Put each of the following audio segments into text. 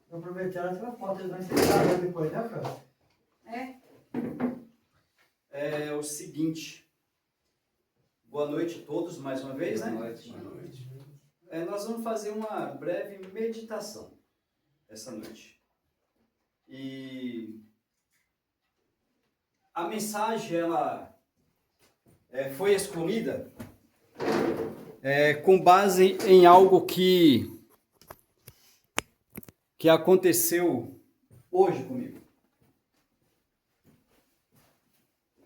Eu aproveitei ela tirar foto, eles vão ensinar depois, né, Fran? É o seguinte. Boa noite a todos, mais uma vez, né? Boa noite. Nós vamos fazer uma breve meditação essa noite. E a mensagem, ela foi escolhida com base em algo que aconteceu hoje comigo.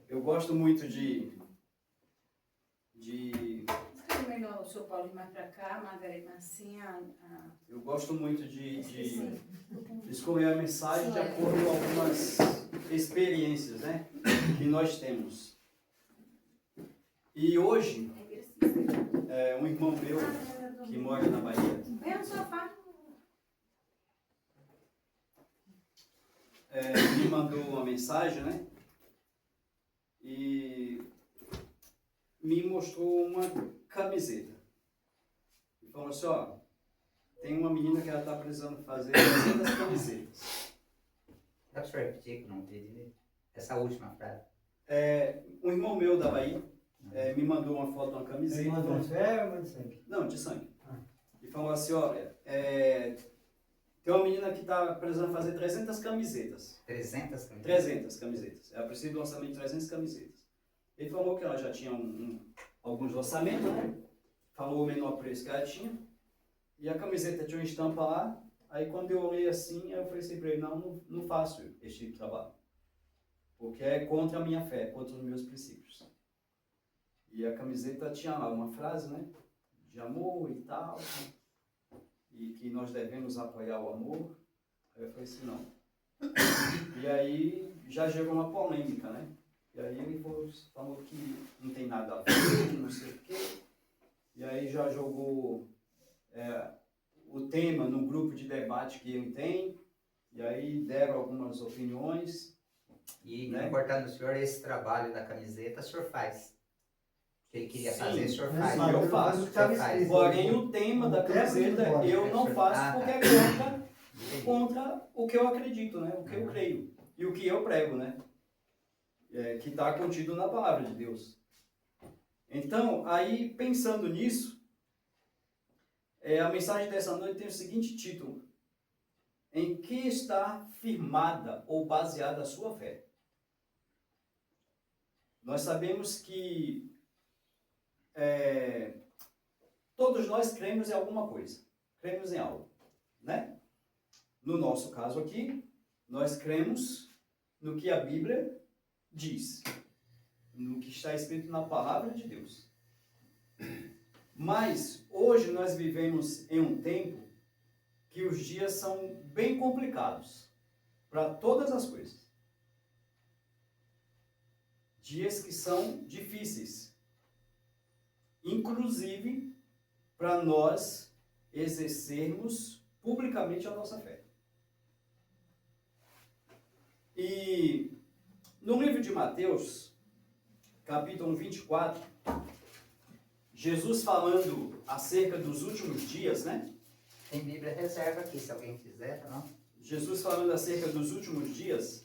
Eu gosto muito de Melhor o senhor Paulo ir mais para cá, Margarida Massinha. Eu gosto muito de escolher a mensagem de acordo com algumas experiências, né, que nós temos. E hoje, um irmão meu que mora na Bahia, Vem no sofá. me mandou uma mensagem, né, e me mostrou uma camiseta. E falou assim, ó, tem uma menina que ela está precisando fazer 300 camisetas. Dá para o senhor repetir que eu não entendi essa última frase? Um irmão meu da Bahia me mandou uma foto de uma camiseta. Ele mandou de ferro ou de sangue? Não, de sangue. Ah. E falou assim, olha, tem uma menina que está precisando fazer 300 camisetas. 300 camisetas? 300 camisetas. Ela precisa de um orçamento de 300 camisetas. Ele falou que ela já tinha alguns orçamentos, né? Falou o menor preço que ela tinha. E a camiseta tinha uma estampa lá. Aí quando eu olhei assim, eu falei assim para ele, não faço esse tipo de trabalho. Porque é contra a minha fé, contra os meus princípios. E a camiseta tinha lá uma frase, né? De amor e tal. E que nós devemos apoiar o amor. Aí eu falei assim, não. E aí já gerou uma polêmica, né? E aí ele falou que não tem nada a ver, que não sei o quê. E aí já jogou o tema no grupo de debate que ele tem. E aí deram algumas opiniões. E, né? Cortando o senhor, esse trabalho da camiseta, o senhor faz? O que ele queria fazer, o senhor faz? Sim, eu faço. O senhor faz? Porém, o tema da camiseta eu não faço porque é contra o que eu acredito, né? O que eu creio. E o que eu prego, né? Que está contido na palavra de Deus. Então, aí, pensando nisso, a mensagem dessa noite tem o seguinte título. Em que está firmada ou baseada a sua fé? Nós sabemos que todos nós cremos em alguma coisa. Cremos em algo, né? No nosso caso aqui, nós cremos no que a Bíblia diz, no que está escrito na palavra de Deus. Mas hoje nós vivemos em um tempo que os dias são bem complicados para todas as coisas. Dias que são difíceis, inclusive para nós exercermos publicamente a nossa fé. E no livro de Mateus, capítulo 24, Jesus falando acerca dos últimos dias, né? Tem Bíblia reserva aqui, se alguém quiser, tá não? Jesus falando acerca dos últimos dias,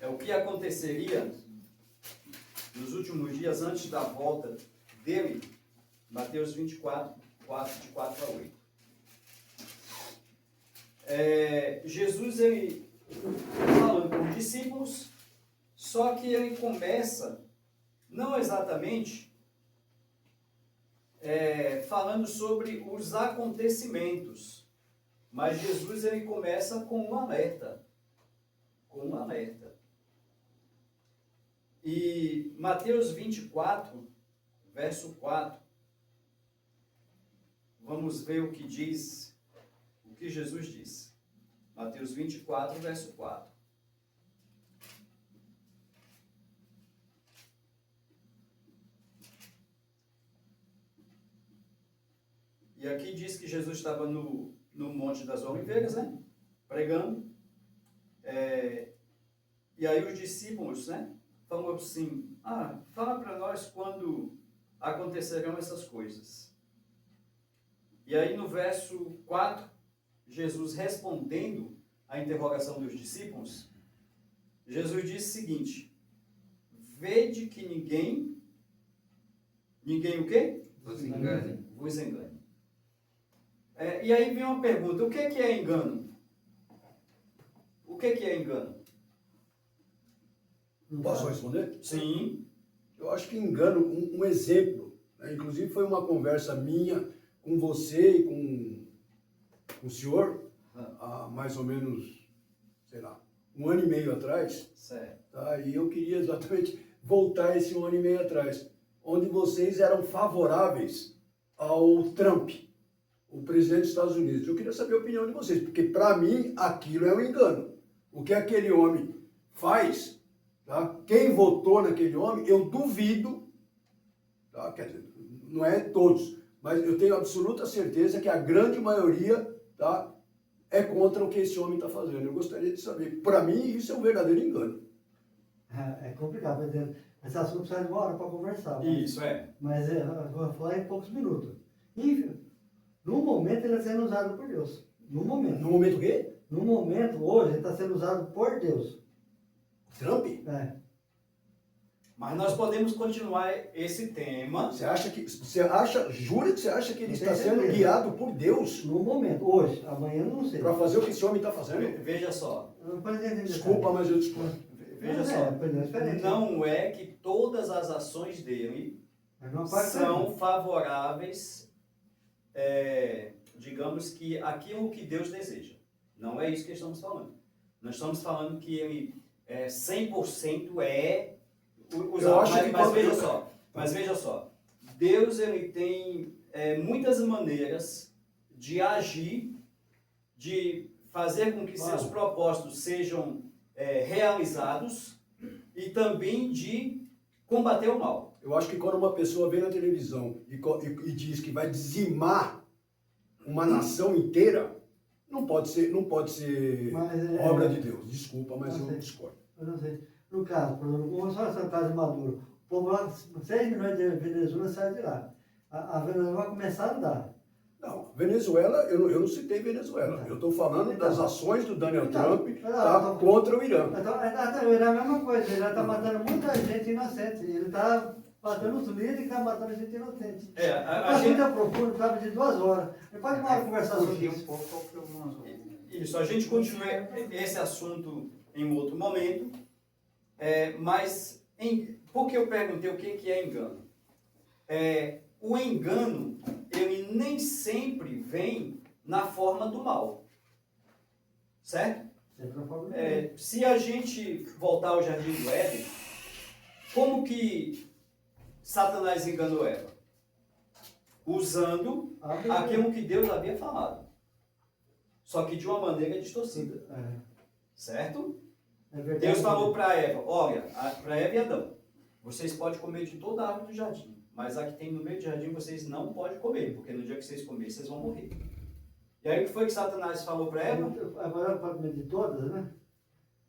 o que aconteceria nos últimos dias antes da volta dele, Mateus 24, de 4 a 8. Jesus, ele falando com os discípulos, só que ele começa, não exatamente, falando sobre os acontecimentos, mas Jesus, ele começa com um alerta, E Mateus 24, verso 4, vamos ver o que diz, o que Jesus diz. Mateus 24, verso 4. E aqui diz que Jesus estava no Monte das Oliveiras, né? Pregando. E aí os discípulos, né? Falam assim, fala para nós quando acontecerão essas coisas. E aí no verso 4, Jesus respondendo à interrogação dos discípulos, Jesus disse o seguinte: vede que ninguém o quê? Vos engane. Vos engane. E aí vem uma pergunta, o que é engano? O que é engano? Posso responder? Sim. Eu acho que engano, um exemplo, né? Inclusive foi uma conversa minha com você e com o senhor, há mais ou menos, sei lá, 1 ano e meio atrás. Certo. Tá? E eu queria exatamente voltar esse 1 ano e meio atrás, onde vocês eram favoráveis ao Trump, o presidente dos Estados Unidos. Eu queria saber a opinião de vocês, porque para mim aquilo é um engano. O que aquele homem faz, tá? Quem votou naquele homem, eu duvido, tá? Quer dizer, não é todos, mas eu tenho absoluta certeza que a grande maioria, tá, é contra o que esse homem está fazendo. Eu gostaria de saber. Para mim, isso é um verdadeiro engano. É complicado, mas esse assunto precisa de 1 hora para conversar. Isso, Mas eu vou falar em poucos minutos. E, no momento, ele está sendo usado por Deus. No momento. No momento o quê? No momento, hoje, ele está sendo usado por Deus. Trump? É. Mas nós podemos continuar esse tema. Jura que você acha que ele Não está tenho sendo certeza. guiado por Deus No momento, hoje. Amanhã, não sei. para fazer o que esse homem está fazendo? Veja só. Não pode entender. Desculpa, mas eu discordo. Veja Mas só. opinião diferente. Não é que todas as ações dele Mas não pode são favoráveis, digamos que aquilo que Deus deseja. Não é isso que estamos falando. Nós estamos falando que ele 100% Eu acho que mas veja só, Deus ele tem muitas maneiras de agir, de fazer com que seus propósitos sejam realizados e também de combater o mal. Eu acho que quando uma pessoa vem na televisão e diz que vai dizimar uma nação inteira, não pode ser Mas, obra de Deus. Desculpa, mas Não eu sei. discordo. Eu não sei. No caso, por exemplo, vamos só esse caso de Maduro. O povo lá, 6 milhões de Venezuela sai de lá. A Venezuela vai começar a andar. Não, Venezuela, eu não citei Venezuela. Eu estou falando das ações do Donald Trump contra o Irã. Então, o Irã é a mesma coisa. Ele já está matando muita gente inocente. Ele está matando os líderes que estão matando gente inocente. A A gente gente, é profundo, sabe, de 2 horas. Ele pode uma hora conversar sobre Fugir um isso. pouco ao que o Manzo. isso, a gente continua esse assunto em um outro momento, mas por que eu perguntei o que é engano? O engano, ele nem sempre vem na forma do mal, certo? Sempre a forma de Se a gente voltar ao Jardim do Éden, como que Satanás enganou Eva? Usando aquilo que Deus havia falado, só que de uma maneira distorcida, certo? É verdade. Deus falou para Eva, olha, para Eva e Adão, vocês podem comer de toda a árvore do jardim, mas a que tem no meio do jardim vocês não podem comer, porque no dia que vocês comerem, vocês vão morrer. E aí o que foi que Satanás falou para Eva? Agora pode comer de todas, né?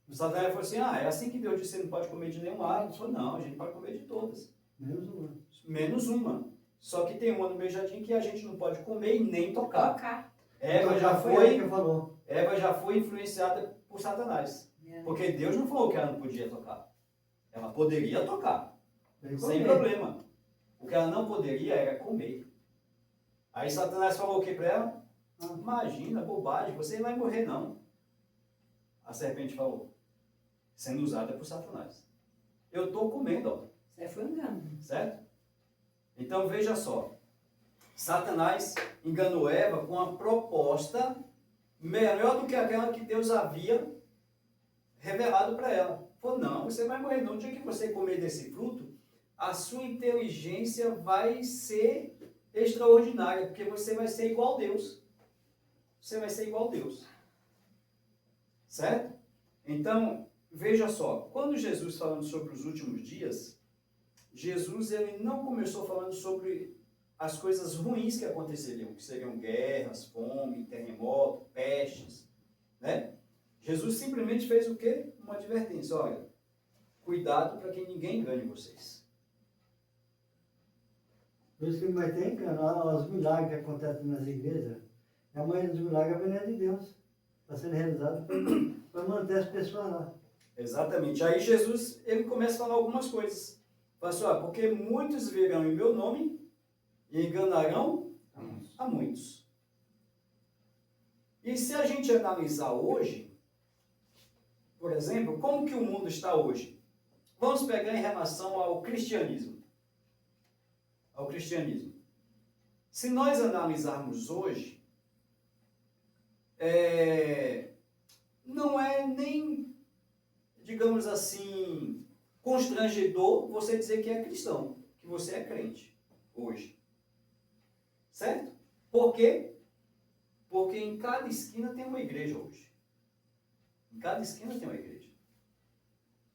O Satanás falou assim, é assim que Deus disse que você não pode comer de nenhuma árvore. Ele falou, não, a gente pode comer de todas. Menos uma. Menos uma. Só que tem uma no meio do jardim que a gente não pode comer e nem tocar. Tocar. Eva já foi ele que falou. foi influenciada por Satanás. Porque Deus não falou que ela não podia tocar. Ela poderia tocar, Ele sem comeu. problema. O que ela não poderia era comer. Aí Satanás falou o que para ela? Imagina, bobagem, você não vai morrer não. A serpente falou, sendo usada por Satanás. Eu estou comendo, ó. Isso aí foi engano. Certo? Então veja só, Satanás enganou Eva com uma proposta melhor do que aquela que Deus havia revelado para ela. Falou, não, você vai morrer não. No dia que você comer desse fruto, a sua inteligência vai ser extraordinária, porque você vai ser igual a Deus. Você vai ser igual a Deus. Certo? Então, veja só, quando Jesus falando sobre os últimos dias, Jesus ele não começou falando sobre as coisas ruins que aconteceriam, que seriam guerras, fome, terremoto, pestes, né? Jesus simplesmente fez o quê? Uma advertência, olha, cuidado para que ninguém engane vocês. Por isso que mas tem os milagres que acontecem nas igrejas. A maioria dos milagres é a veneno de Deus. Está sendo realizado para manter as pessoas lá. Exatamente. Aí Jesus, ele começa a falar algumas coisas. Fala assim, ó, porque muitos virão em meu nome e enganarão a muitos. E se a gente analisar hoje, por exemplo, como que o mundo está hoje? Vamos pegar em relação ao cristianismo. Ao cristianismo. Se nós analisarmos hoje, não é nem, digamos assim, constrangedor você dizer que é cristão, que você é crente hoje. Certo? Por quê? Porque em cada esquina tem uma igreja hoje. Em cada esquina tem uma igreja.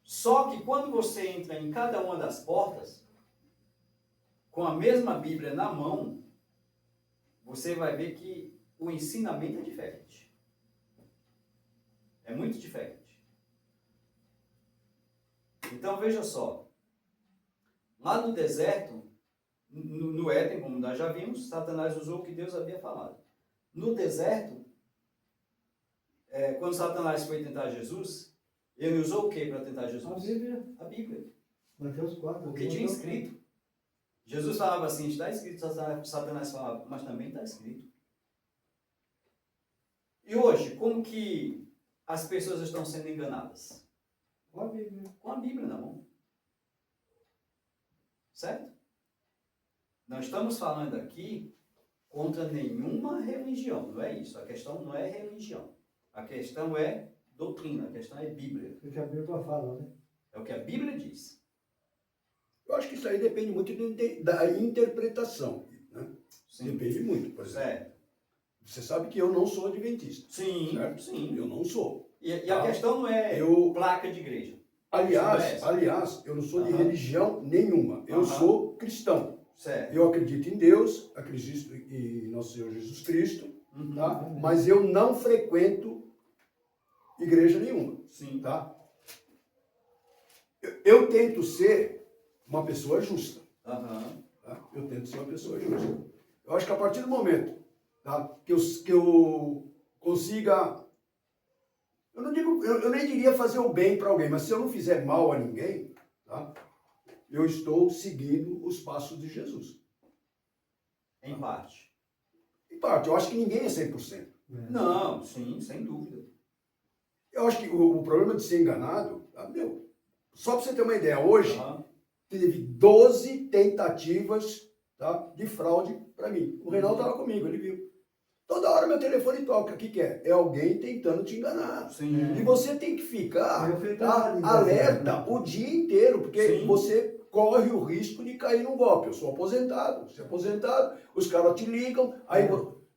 Só que quando você entra em cada uma das portas, com a mesma Bíblia na mão, você vai ver que o ensinamento é diferente. É muito diferente. Então veja só. Lá no deserto, no Éden, como nós já vimos, Satanás usou o que Deus havia falado. No deserto, quando Satanás foi tentar Jesus, ele usou o que para tentar Jesus? A Bíblia. A Bíblia. Mateus 4. O que tinha escrito. Jesus falava assim, está escrito, Satanás falava, mas também está escrito. E hoje, como que as pessoas estão sendo enganadas? Com a Bíblia. Com a Bíblia na mão. Certo? Não estamos falando aqui contra nenhuma religião, não é isso. A questão não é religião. A questão é doutrina, a questão é Bíblia. É o que a Bíblia fala, né? É o que a Bíblia diz. Eu acho que isso aí depende muito da interpretação. Né? Sim. Depende muito. Por exemplo, Certo. você sabe que eu não sou adventista. Sim, Certo? sim. Eu não sou. E a questão não é placa de igreja. Aliás, eu não sou de religião nenhuma. Eu sou cristão. Certo. Eu acredito em Deus, acredito em nosso Senhor Jesus Cristo, tá? Uhum. Mas eu não frequento igreja nenhuma. Sim. Tá? Eu tento ser uma pessoa justa. Aham. Tá? Eu tento ser uma pessoa justa. Eu acho que a partir do momento, tá, que eu consiga... Eu nem diria fazer o bem para alguém, mas se eu não fizer mal a ninguém, tá, eu estou seguindo os passos de Jesus. Em parte. Em parte, eu acho que ninguém é 100%. Não, sim, sem dúvida. Eu acho que o problema de ser enganado, tá, só para você ter uma ideia, hoje teve 12 tentativas, tá, de fraude para mim. O Reinaldo estava comigo, ele viu. Toda hora meu telefone toca. O que que é? É alguém tentando te enganar. Sim. E você tem que ficar Eu alerta o dia inteiro, porque Sim. você corre o risco de cair num golpe. Eu sou aposentado, você é aposentado, os caras te ligam, aí,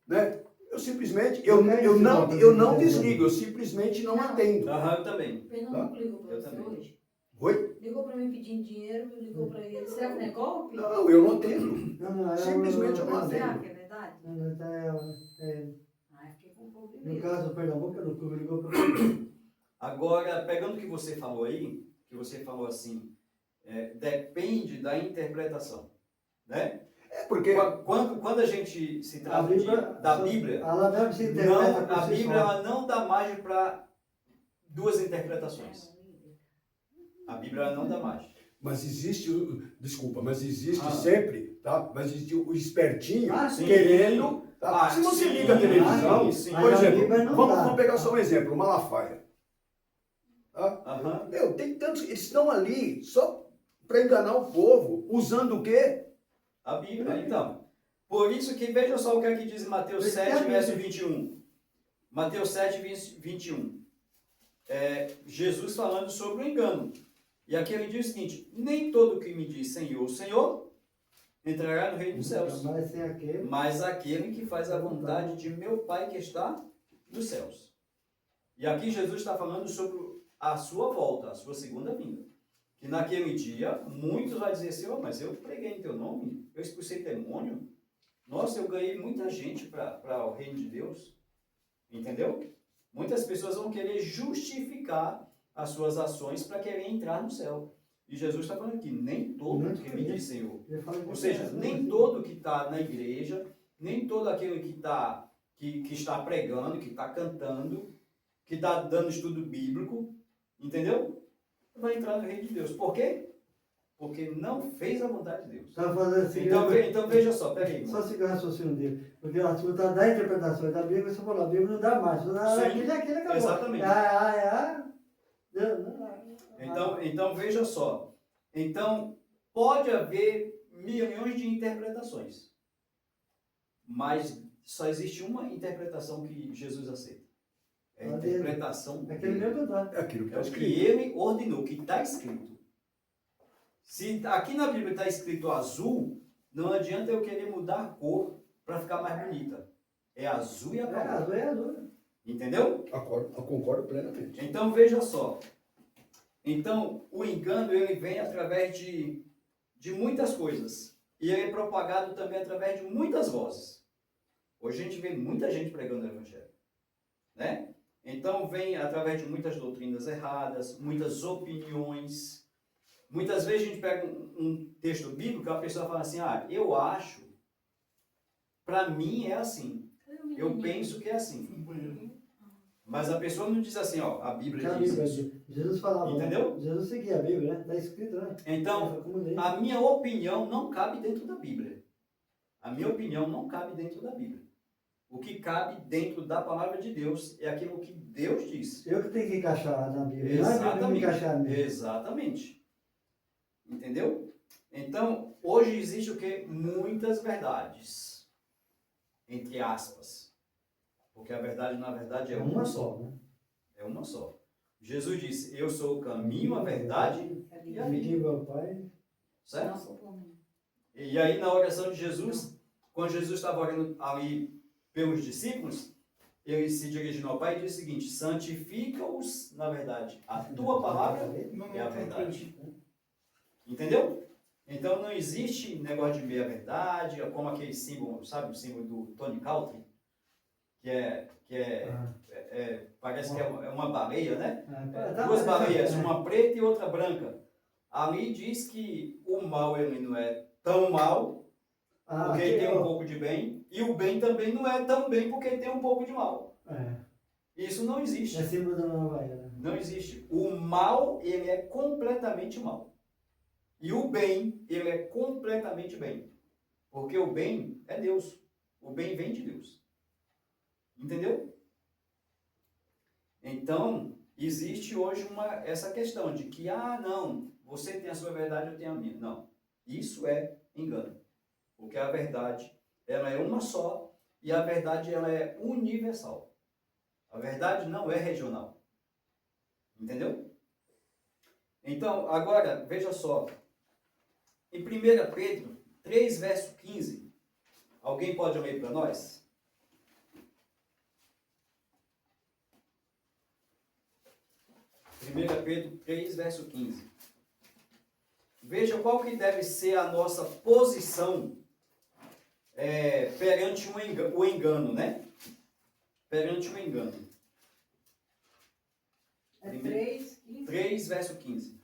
né? Eu simplesmente, eu não desligo, eu simplesmente não atendo. Eu também. Pernambuco ligou para Eu você também. hoje? Oi? Ligou para mim pedindo dinheiro, ligou para ele. Será que não é golpe? Não, eu não atendo. Não, Simplesmente eu não Será atendo. que é verdade? Ai, fiquei com um pouco de No medo. caso do Pernambuco, no clube ligou para mim. Agora, pegando o que você falou aí, que você falou assim, depende da interpretação, né? É porque... Quando a gente se trata da Bíblia, ela mesmo se interpreta por a si Bíblia só. ela não dá margem para duas interpretações. A Bíblia ela não dá margem. Mas existe, desculpa, mas existe sempre, tá? Mas existe o espertinho Sim. querendo, tá? Se você sim, liga a televisão, sim. por Mas a exemplo, Bíblia não vamos dá. pegar só um exemplo, o Malafaia. Tá? Aham. Tem tantos, eles estão ali só para enganar o povo, usando o quê? A Bíblia, então. Por isso que, veja só o que aqui diz em Mateus Esse é a 7, Bíblia. verso 21. Mateus 7, 21. Jesus falando sobre o engano. E aqui ele diz o seguinte, nem todo que me diz Senhor, Senhor, entrará no reino dos céus, Mas sem aquele. mas aquele que faz a vontade de meu Pai que está nos céus. E aqui Jesus está falando sobre a sua volta, a sua segunda vinda. Que naquele dia, muitos vão dizer assim, mas eu preguei em teu nome, eu expulsei demônio, nossa, eu ganhei muita gente para o reino de Deus. Entendeu? Muitas pessoas vão querer justificar as suas ações para querer entrar no céu. E Jesus está falando aqui, nem todo Não que me conheço. diz Senhor. Ele fala que Ou seja, é, nem assim. todo que está na igreja, nem todo aquele que está pregando, que está cantando, que está dando estudo bíblico, entendeu? Vai entrar no reino de Deus. Por quê? Porque não fez a vontade de Deus. Tá fazendo assim. Então veja só, peraí, Só irmão. seguir o raciocínio dele. Porque a sua tá da interpretação da Bíblia, você falou, a Bíblia não dá mais. Sim, Aquilo, acabou. exatamente. Então veja só. Então pode haver milhões de interpretações, mas só existe uma interpretação que Jesus aceita. É a A dele. interpretação Aquele dele. mesmo dá. É aquilo que É está o que escrito. ele ordenou, que está escrito. Se aqui na Bíblia está escrito azul, não adianta eu querer mudar a cor para ficar mais bonita. É azul e acabou. Azul é azul. Entendeu? Eu concordo plenamente. Então veja só. Então o engano ele vem através de muitas coisas. E ele é propagado também através de muitas vozes. Hoje a gente vê muita gente pregando o Evangelho. Né? Então vem através de muitas doutrinas erradas, muitas opiniões. Muitas vezes a gente pega um texto bíblico e a pessoa fala assim, eu acho, para mim é assim, eu penso que é assim. Mas a pessoa não diz assim, a Bíblia diz isso. Jesus falava. Entendeu? Jesus seguia a Bíblia, né? Está escrito, né? Então, Como lei. a minha opinião não cabe dentro da Bíblia. A minha opinião não cabe dentro da Bíblia. O que cabe dentro da palavra de Deus é aquilo que Deus diz. Eu que tenho que encaixar na Bíblia. Não é a Bíblia me encaixar a mim. Exatamente. Entendeu? Então, hoje existe o quê? Muitas verdades. Entre aspas. Porque a verdade, na verdade, é uma só. né? É uma só. Jesus disse, eu sou o caminho, a verdade e a vida. Diga ao Pai. Certo? Nosso caminho. E aí, na oração de Jesus, quando Jesus estava orando ali pelos discípulos, ele se dirigindo ao Pai e disse o seguinte, santifica-os na verdade. A tua palavra é a verdade. Entendeu? Então não existe negócio de meia-verdade, como aquele símbolo, sabe o símbolo do Tony Country? Parece que é uma baleia, né? Duas baleias, uma preta e outra branca. Ali diz que o mal ele não é tão mal, porque ele tem um pouco de bem, e o bem também não é tão bem, porque ele tem um pouco de mal. Isso não existe. É símbolo da Nova Era. Não existe. O mal, ele é completamente mal. E o bem, ele é completamente bem. Porque o bem é Deus. O bem vem de Deus. Entendeu? Então, existe hoje essa questão de que, não, você tem a sua verdade, eu tenho a minha. Não. Isso é engano. Porque a verdade, ela é uma só e a verdade, ela é universal. A verdade não é regional. Entendeu? Então, agora, veja só. Em 1 Pedro 3, verso 15. Alguém pode ler para nós? Pedro 3, verso 15. Veja qual que deve ser a nossa posição perante o engano, né? Perante o engano. É 3:15. 3, verso 15.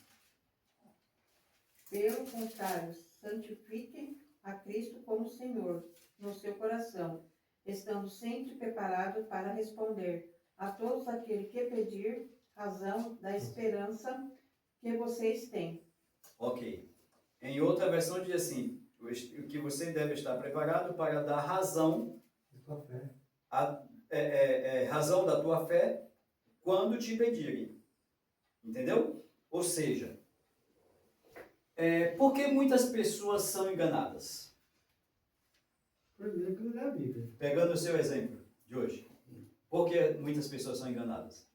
Pelo contrário, santifiquem a Cristo como Senhor no seu coração, estando sempre preparado para responder a todos aqueles que pedir razão da esperança que vocês têm. Ok. Em outra versão diz assim, que você deve estar preparado para dar razão, razão da tua fé, quando te pedirem. Entendeu? Ou seja, por que muitas pessoas são enganadas? Primeiro que não é a Bíblia. Pegando o seu exemplo de hoje. Por que muitas pessoas são enganadas?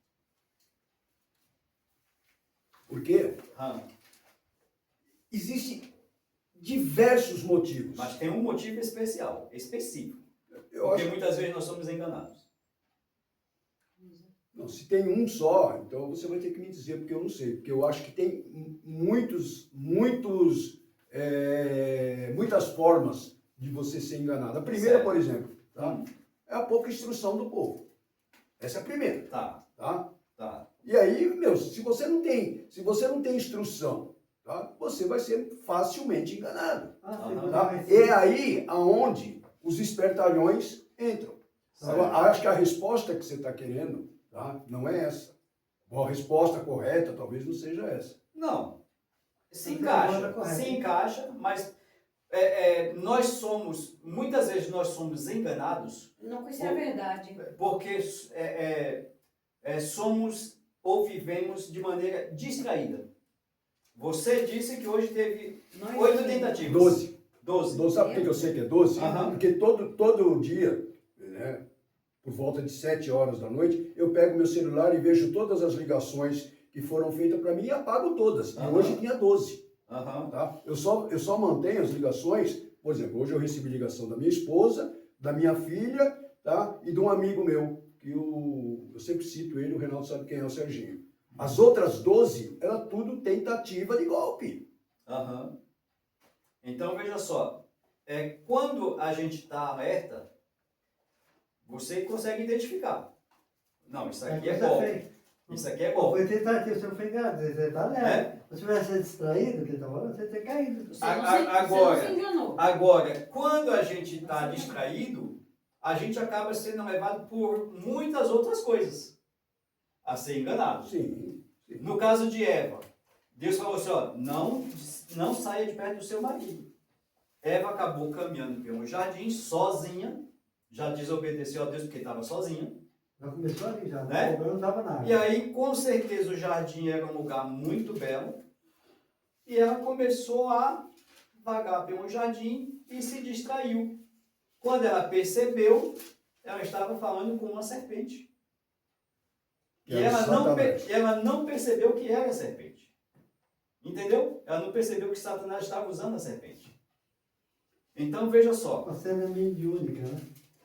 Por quê? Existem diversos motivos. Mas tem um motivo especial, específico. Eu Porque acho, muitas vezes nós somos enganados. não, se tem um só, então você vai ter que me dizer, porque eu não sei. Porque eu acho que tem muitas formas de você ser enganado. A primeira, Certo. por exemplo, tá? É a pouca instrução do povo. Essa é a primeira. Tá. Tá? E aí, se você não tem instrução, tá? Você vai ser facilmente enganado. Ah, sim, Aham. Tá? mas- É aí aonde os espertalhões entram. Eu acho que a resposta que você está querendo, tá, não é essa. A resposta correta talvez não seja essa. Não. Se Não tem encaixa, nada correto. se encaixa, mas nós somos, muitas vezes nós somos enganados Não conheci a verdade. porque somos ou vivemos de maneira distraída. Você disse que hoje teve Não 8 entendi. tentativas. 12. 12. Sabe por que eu sei que é 12? Aham. Porque todo dia, né, por volta de 7 horas da noite, eu pego meu celular e vejo todas as ligações que foram feitas para mim e apago todas. E Aham. hoje tinha 12. Aham. Tá? Eu só mantenho as ligações, por exemplo, hoje eu recebi ligação da minha esposa, da minha filha, tá? E de um amigo meu, que eu sempre cito ele, o Reinaldo sabe quem é, o Serginho. As outras 12, era tudo tentativa de golpe. Aham. Então veja só, quando a gente está alerta, você consegue identificar. Não, isso aqui é você golpe. fez. Isso aqui é Pô, golpe. foi tentativa, você não foi enganado, você está alerta. Se tivesse distraído, que ele está falando, você teria caído. Você não Agora- se enganou. Agora, quando a gente está distraído, a gente acaba sendo levado por muitas outras coisas a ser enganado. Sim. No caso de Eva, Deus falou assim, ó, não saia de perto do seu marido. Eva acabou caminhando pelo jardim sozinha, já desobedeceu a Deus porque estava sozinha. Já começou ali, já. Né? O problema não estava nada. E aí, com certeza, o jardim era um lugar muito belo. E ela começou a vagar pelo jardim e se distraiu. Quando ela percebeu, ela estava falando com uma serpente. E Era Satanás. ela não percebeu que era a serpente. Entendeu? Ela não percebeu que Satanás estava usando a serpente. Então, veja só. Uma cena mediúnica, né?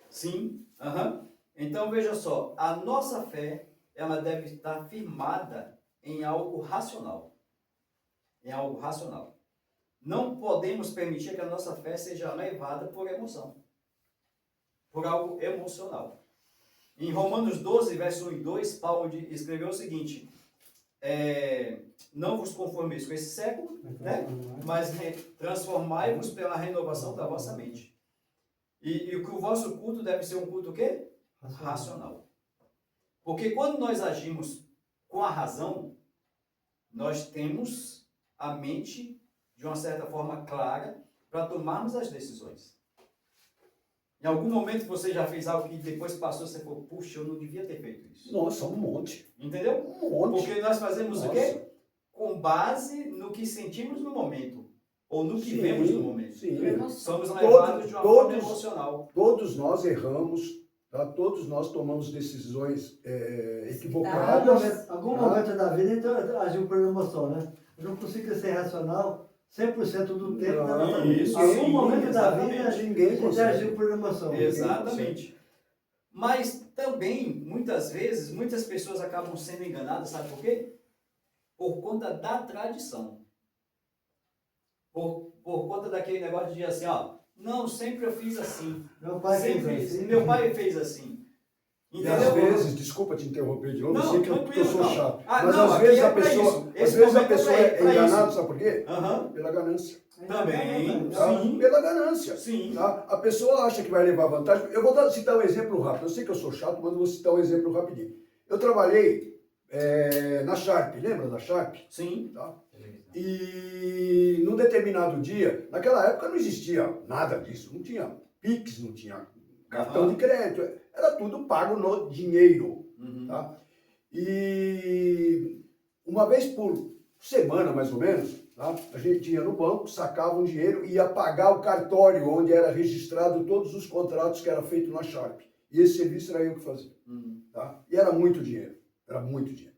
Sim, aham. Então veja só, a nossa fé, ela deve estar firmada em algo racional. Em algo racional. Não podemos permitir que a nossa fé seja levada por emoção. Por algo emocional. Em Romanos 12, verso 1 e 2, Paulo escreveu o seguinte, não vos conformeis com esse século, né? Mas transformai-vos pela renovação da vossa mente. E que o vosso culto deve ser um culto o quê? Racional. Porque quando nós agimos com a razão, nós temos a mente de uma certa forma clara para tomarmos as decisões. Em algum momento você já fez algo que depois passou, você falou, puxa, eu não devia ter feito isso. Nossa, um monte. Entendeu? Um monte. Porque nós fazemos o Nossa. quê? Com base no que sentimos no momento. Ou no que Sim, vemos no momento. sim. Somos levados de uma forma todos- emocional. Todos nós erramos, tá? Todos nós tomamos decisões equivocadas. Algum momento da vida, então, agiu por emoção, né? Eu não consigo ser racional 100% do tempo da Não, nossa vida. isso, Algum sim, momento da vida, exatamente. Ninguém a gente consegue. agiu por emoção. Exatamente. Mas também, muitas vezes, muitas pessoas acabam sendo enganadas, sabe por quê? Por conta da tradição. Por conta daquele negócio de dizer assim, ó, não, sempre eu fiz assim. Meu pai fez Sempre assim. meu pai fez assim. E às Entendeu? vezes, desculpa te interromper de novo, eu Não, sei que eu tranquilo, sou não. chato. Ah, mas não, às aqui vezes é a pra pessoa, isso. às Esse vezes a momento é pessoa pra é enganada, isso. sabe por quê? Aham. Pela ganância. Também. Tá? Sim. Pela ganância. Sim. Tá? A pessoa acha que vai levar vantagem. Eu vou citar um exemplo rápido. Eu sei que eu sou chato, mas eu vou citar um exemplo rapidinho. Eu trabalhei na Sharp, lembra da Sharp? Sim. Tá? E num determinado dia, naquela época não existia nada disso, não tinha Pix, não tinha cartão Aham. de crédito, era tudo pago no dinheiro. Uhum. Tá? E uma vez por semana, mais ou menos, tá? A gente ia no banco, sacava um dinheiro e ia pagar o cartório onde era registrado todos os contratos que era feito na Sharp. E esse serviço era eu que fazia. Uhum. Tá? E era muito dinheiro, era muito dinheiro.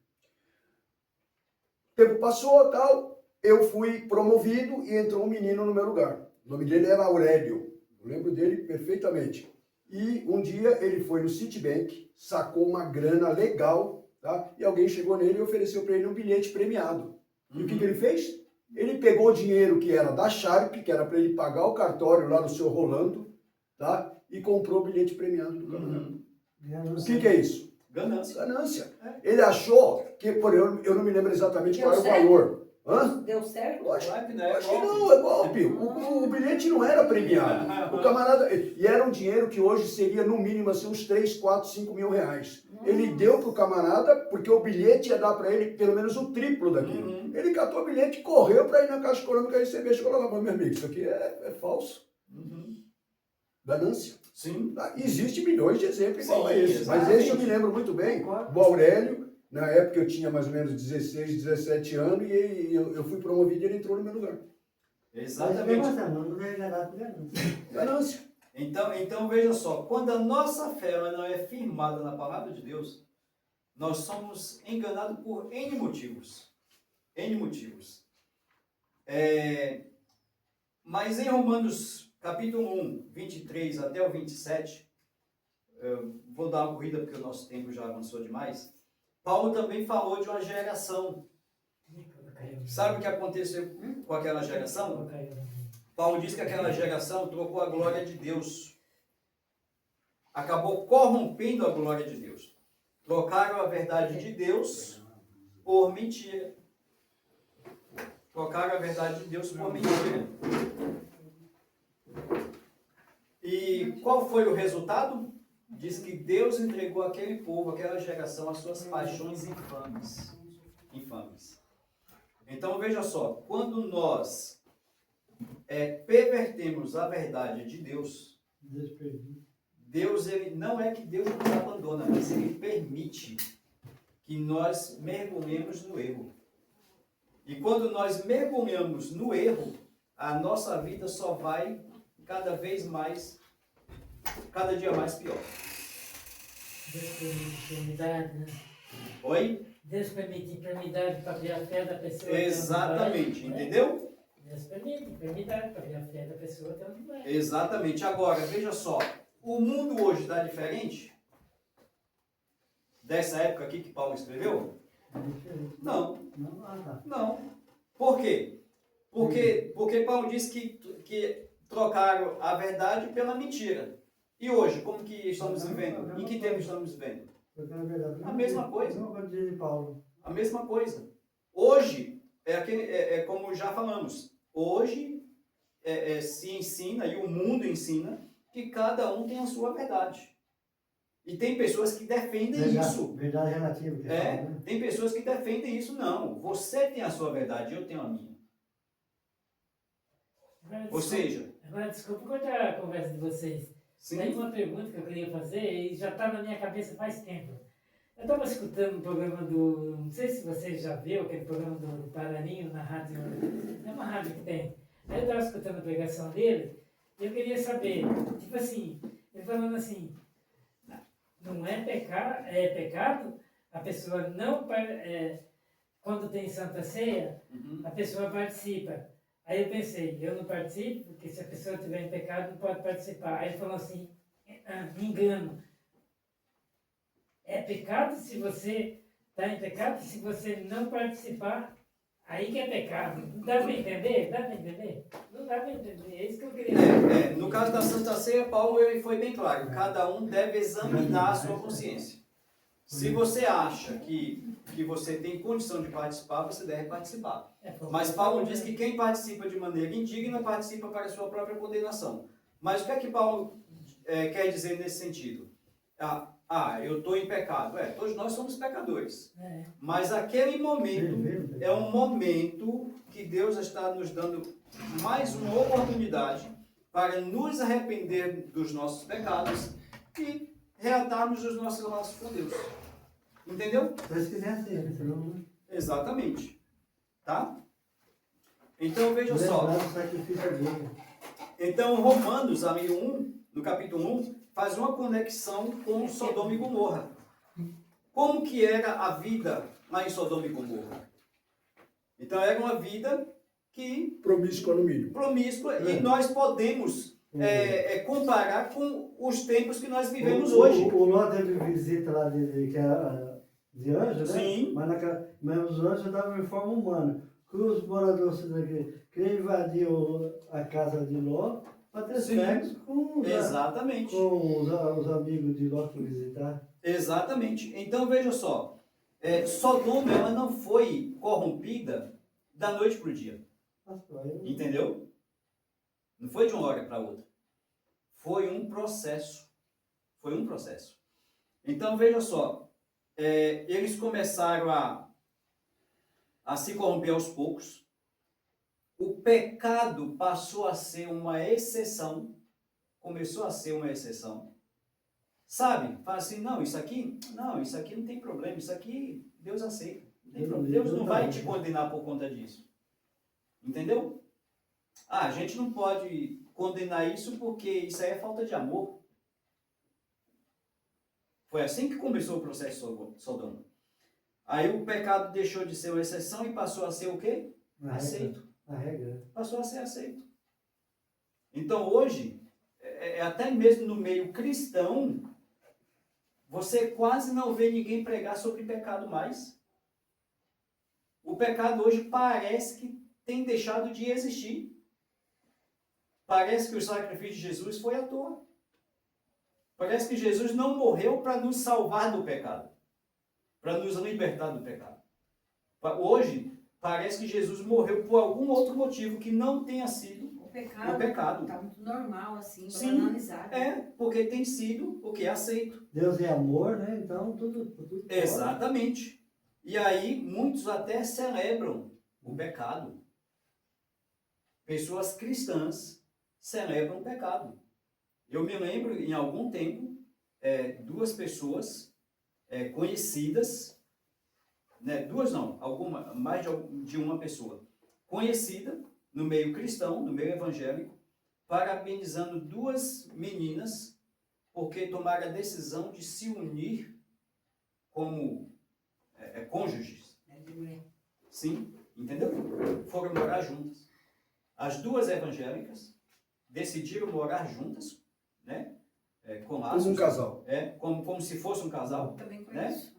O tempo passou, tal, eu fui promovido e entrou um menino no meu lugar. O nome dele era Aurélio, eu lembro dele perfeitamente. E um dia ele foi no Citibank, sacou uma grana legal, tá? E alguém chegou nele e ofereceu para ele um bilhete premiado. E o que ele fez? Ele pegou o dinheiro que era da Sharp, que era para ele pagar o cartório lá no seu Rolando, tá? E comprou o bilhete premiado do caminhão. O que é isso? Ganância. Ganância. Ele achou que, por eu não me lembro exatamente Deu qual era o certo? valor. Hã? Deu certo? Lógico, Claro que não, é lógico que golpe. não, é golpe. O bilhete não era premiado. O camarada. E era um dinheiro que hoje seria no mínimo assim, uns 3, 4, 5 mil reais. Ele deu pro camarada porque o bilhete ia dar para ele pelo menos o triplo daquilo. Uhum. Ele catou o bilhete e correu para ir na Caixa Econômica receber. Chegou lá, meu amigo, isso aqui é falso. Uhum. Ganância. Sim. Existe milhões de exemplos igual Sim, a esse. Mas exatamente. esse eu me lembro muito bem, do Aurélio. Na época eu tinha mais ou menos 16, 17 anos e eu fui promovido e ele entrou no meu lugar. Exatamente. Não é enganado por ganância. Ganância. Então veja só, quando a nossa fé ela não é firmada na palavra de Deus, nós somos enganados por N motivos. N motivos. Mas em Romanos capítulo 1, 23 até o 27, eu vou dar uma corrida porque o nosso tempo já avançou demais. Paulo também falou de uma geração. Sabe o que aconteceu com aquela geração? Paulo diz que aquela geração trocou a glória de Deus. Acabou corrompendo a glória de Deus. Trocaram a verdade de Deus por mentira. Trocaram a verdade de Deus por mentira. E qual foi o resultado? Diz que Deus entregou aquele povo, aquela geração, às suas paixões infames. Infames. Então veja só, quando nós pervertemos a verdade de Deus, Deus, ele não é que Deus nos abandona, mas ele permite que nós mergulhemos no erro. E quando nós mergulhamos no erro, a nossa vida só vai cada vez mais, cada dia mais pior. Deus permite enfermidade, né? Oi? Deus permite enfermidade para abrir a fé da pessoa. Exatamente, vai, né? entendeu? Deus permite enfermidade para abrir a fé da pessoa até onde vai. Exatamente. Agora, veja só, o mundo hoje está diferente dessa época aqui que Paulo escreveu? Não. Não. Por quê? Porque Paulo disse que trocaram a verdade pela mentira. E hoje, como que estamos vivendo? Em que tempo estamos vivendo? A mesma coisa. A mesma coisa. Hoje, como já falamos, hoje se ensina, e o mundo ensina, que cada um tem a sua verdade. E tem pessoas que defendem isso. Verdade relativa. Tem pessoas que defendem isso. Não, você tem a sua verdade, eu tenho a minha. Ou seja... Agora, desculpa cortar a conversa de vocês. Sim. Tem uma pergunta que eu queria fazer e já está na minha cabeça faz tempo. Eu estava escutando um programa do... Não sei se vocês já viram aquele programa do Paraninho na rádio. É uma rádio que tem. Aí eu estava escutando a pregação dele e eu queria saber, tipo assim, ele falando assim, não é pecado a pessoa não... quando tem Santa Ceia, a pessoa participa. Aí eu pensei, eu não participo, porque se a pessoa estiver em pecado, não pode participar. Aí ele falou assim, me engano. É pecado se você está em pecado, se você não participar, aí que é pecado. Não dá para entender? Dá para entender? Não dá para entender, é isso que eu queria saber. No caso da Santa Ceia, Paulo ele foi bem claro, cada um deve examinar a sua consciência. Se você acha que você tem condição de participar, você deve participar. Mas Paulo diz que quem participa de maneira indigna participa para a sua própria condenação. Mas o que é que Paulo quer dizer nesse sentido? Eu estou em pecado. Todos nós somos pecadores. Mas aquele momento é um momento que Deus está nos dando mais uma oportunidade para nos arrepender dos nossos pecados e reatarmos os nossos laços com Deus. Entendeu? Exatamente. Tá? Então veja só. Então Romanos, no capítulo 1, faz uma conexão com Sodoma e Gomorra. Como que era a vida lá em Sodoma e Gomorra? Então era uma vida que... Promíscua no mínimo. Promíscua, e nós podemos comparar com os tempos que nós vivemos hoje. O Ló teve visita lá de anjo, né? Sim. Mas os anjos estavam em forma humana. Que os moradores daqui queriam invadir a casa de Ló para ter sexo com os amigos de Ló que visitaram. Exatamente. Então veja só, Sodoma ela não foi corrompida da noite para o dia. Pastor, aí Entendeu? Não foi de uma hora para outra. Foi um processo. Foi um processo. Então, veja só. Eles começaram a se corromper aos poucos. O pecado passou a ser uma exceção. Começou a ser uma exceção. Sabe? Fala assim, não, isso aqui não tem problema. Isso aqui Deus aceita. Não tem problema. Deus não vai te condenar por conta disso. Entendeu? A gente não pode condenar isso porque isso aí é falta de amor. Foi assim que começou o processo de Sodoma. Aí o pecado deixou de ser uma exceção e passou a ser o quê? Aceito. a regra. Passou a ser aceito. Então hoje, até mesmo no meio cristão, você quase não vê ninguém pregar sobre pecado mais. O pecado hoje parece que tem deixado de existir. Parece que o sacrifício de Jesus foi à toa. Parece que Jesus não morreu para nos salvar do pecado, para nos libertar do pecado. Hoje, parece que Jesus morreu por algum outro motivo que não tenha sido O pecado está muito normal, assim, Sim, banalizado. porque tem sido o que é aceito. Deus é amor, né? Então tudo pode. Exatamente. E aí, muitos até celebram o pecado. Pessoas cristãs celebram o pecado. Eu me lembro, em algum tempo, duas pessoas conhecidas, né, duas não, mais de uma pessoa, conhecida no meio cristão, no meio evangélico, parabenizando duas meninas porque tomaram a decisão de se unir como cônjuges. Sim, entendeu? Foram morar juntas. As duas evangélicas decidiram morar juntas, né? Com laços, Como um casal. Como se fosse um casal. Também Né? conheço.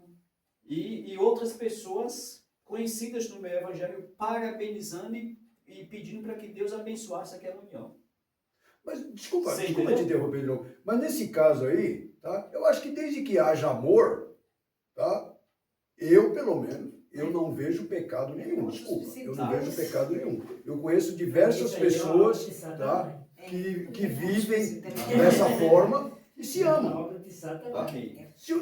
E outras pessoas conhecidas no meio evangélico parabenizando e pedindo para que Deus abençoasse aquela união. Mas, desculpa Você te entendeu? interromper de novo. Mas nesse caso aí, tá? Eu acho que desde que haja amor, tá? Eu, pelo menos, eu não vejo pecado nenhum. Desculpa, eu não vejo pecado nenhum. Eu conheço diversas pessoas, tá? Que vivem dessa forma e se amam. Ok. Se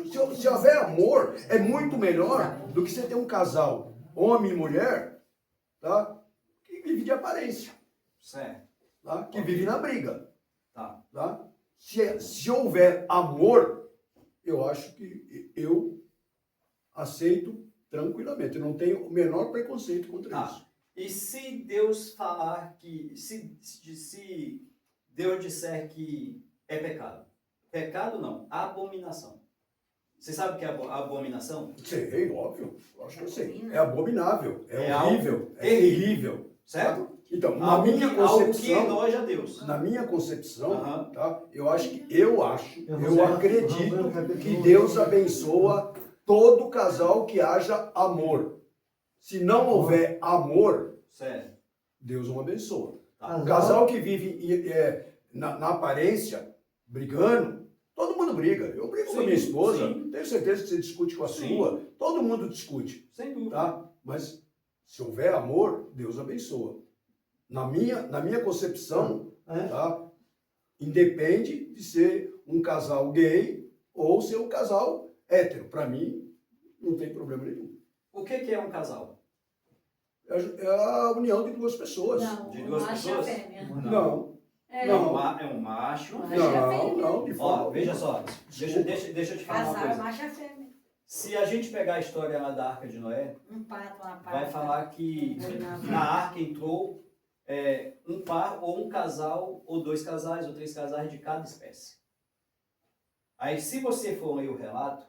houver amor, é muito melhor do que você ter um casal, homem e mulher, tá? Que vive de aparência, Certo. tá? Que vive na briga. Tá. Tá? Se houver amor, eu acho que eu aceito tranquilamente. Eu não tenho o menor preconceito contra isso. E se Deus falar que... Se Deus disser que é pecado? Pecado não, abominação. Você sabe o que é abominação? Sei, óbvio. Acho que eu sei. É abominável, é algo horrível, é terrível. terrível. Certo? Tá? Então, na Algo minha que concepção, enoja a Deus. na minha concepção, Aham. tá? Eu acredito Capítulo que 1. Deus abençoa todo casal que haja amor. Se não houver amor, Certo. Deus não abençoa. Tá. O casal que vive na aparência, brigando, todo mundo briga. Eu brigo com a minha esposa, sim. tenho certeza que você discute com a Sim. sua, todo mundo discute, Sem dúvida. tá? Mas se houver amor, Deus abençoa. Na minha concepção, tá? Independe de ser um casal gay ou ser um casal hétero. Para mim, não tem problema nenhum. O que é um casal? É a união de duas pessoas. Não, De o duas macho e a pessoas? fêmea. Não. É, Não. É um macho. Macho e a fêmea. Não, de forma Ó, veja alguma. só. Deixa eu te falar uma Casal é coisa. macho e a fêmea. Se a gente pegar a história lá da Arca de Noé, Um pato, uma pata. vai falar que na arca entrou um par ou um casal, ou dois casais, ou três casais de cada espécie. Aí, se você for ler o relato,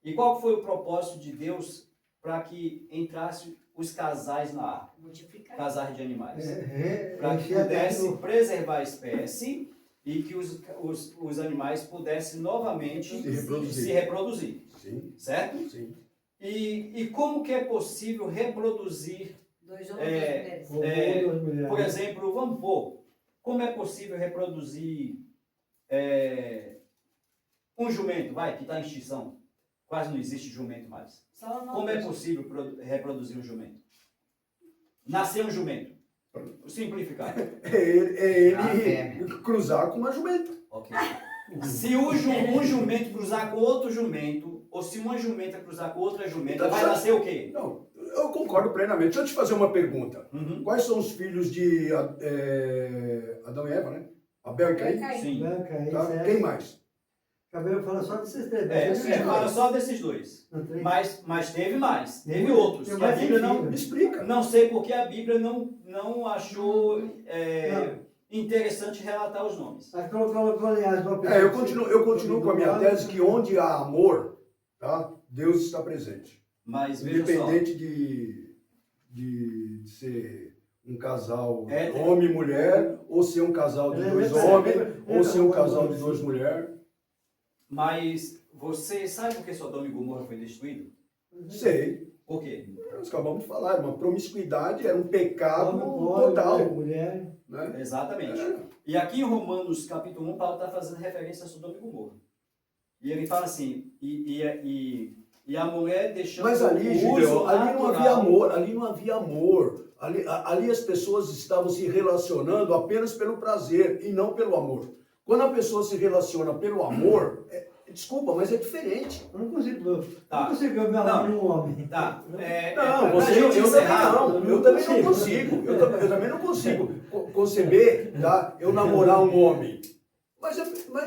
e qual foi o propósito de Deus para que entrasse os casais na arca? Multiplicar. Casais de animais. É, Para que encher a pudesse terra preservar a espécie e que os animais pudessem novamente se reproduzir. Sim, Certo? sim. E como que é possível reproduzir, Dois homens, duas mulheres. duas mulheres. por exemplo, vamos pôr, como é possível reproduzir um jumento, que está em extinção? Quase não existe jumento mais. Só uma Como é coisa. possível reproduzir um jumento? Nascer um jumento. Simplificar. A Ele fêmea. cruzar com uma jumenta. Ok. Se um jumento cruzar com outro jumento, ou se uma jumenta cruzar com outra jumenta, vai nascer o quê? Não, eu concordo plenamente. Deixa eu te fazer uma pergunta. Uhum. Quais são os filhos de Adão e Eva, né? Abel e Caim? Sim. Branca, aí, Tá? certo. Quem mais? Cabelo fala só desses três. Fala só desses dois. Não, três. Mas teve mais. Teve outros. Tem Que a mais Bíblia filho. Me explica. não sei porque a Bíblia não achou interessante relatar os nomes. Aí colocou aliás, uma pessoa. Eu continuo com a minha tese que onde há amor, tá? Deus está presente. Mas veja só. Independente de ser um casal Hétero. homem e mulher, ou ser um casal de dois homens, ou ser um casal de duas mulheres. Mas você sabe por que Sodoma e Gomorra foi destruído? Sei. Por quê? Nós acabamos de falar, uma promiscuidade era um pecado Homem, total. mulher. Né? Exatamente. É. E aqui em Romanos capítulo 1, Paulo está fazendo referência a Sodoma e Gomorra. E ele fala assim, e a mulher deixando Mas ali, o Gideon, uso ali não natural- havia amor, ali não havia amor. Ali as pessoas estavam se relacionando apenas pelo prazer e não pelo amor. Quando a pessoa se relaciona pelo amor, desculpa, mas é diferente. Eu não consigo. Tá. Não consigo ver meu amor num homem. Tá. Não, pra você, gente eu encerrar, também não. Eu também não consigo. Eu também não consigo conceber, tá? Eu namorar um homem.